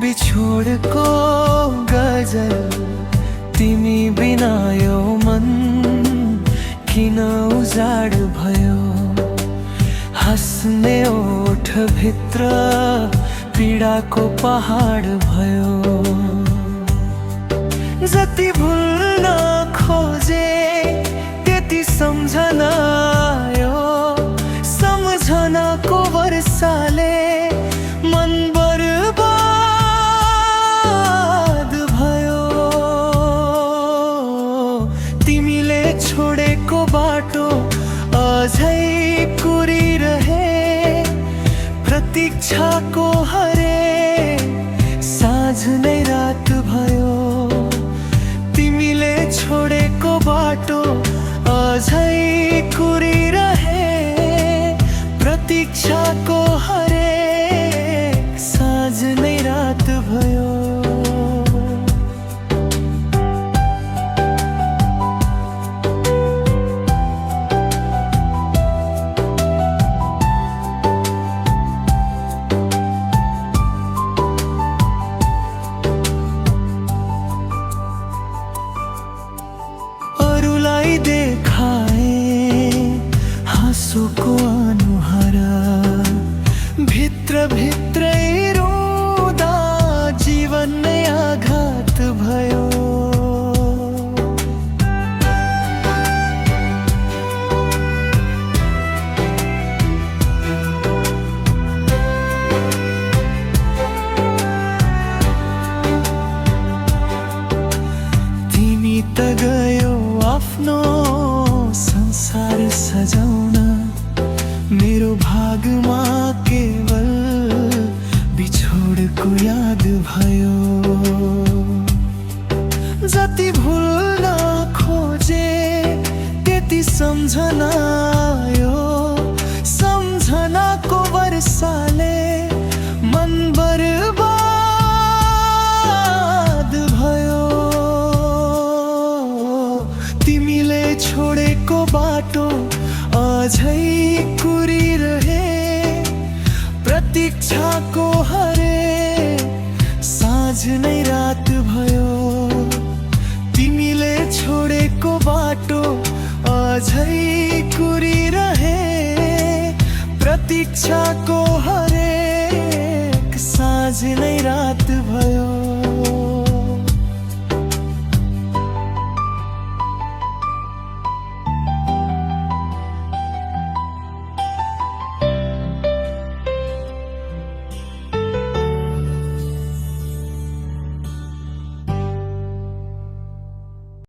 बिछोडको गजल तिमी बिना यो मन किन उजाड भयो। हाँस्ने ओठ भित्र पीडाको पहाड भयो। जति भुल्न खोजे त्यति सम्झना आयो। सम्झनाको वर्षाले मन बर्बाद भयो। तिमीले छोडेको बाटो अझै कुरिरहे। प्रतीक्षाको हरे साँझ नै रात भयो। तिमीले छोडेको बाटो अझै कुरिरहे। प्रतीक्षाको हरे साँझ नै रात भयो। अरूलाई देखाए हाँसोको अनुहार। भित्र भित्रै रुँदा जीवन नै आघात भयो। तिमी त गयो आफ्नो संसार सजाउन। मेरो भागमा केवल बिछोडको याद भयो। जति भुल्न खोजे त्यति सम्झना आयो। सम्झनाको वर्षाले मन बर्बाद भयो। तिमीले छोडेको बाटो अझै कुरिरहे। प्रतीक्षाको हरे साँझ नै रात भयो। तिमीले छोडेको बाटो अझै कुरिरहे। प्रतीक्षाको हरे साँझ नै रात भयो।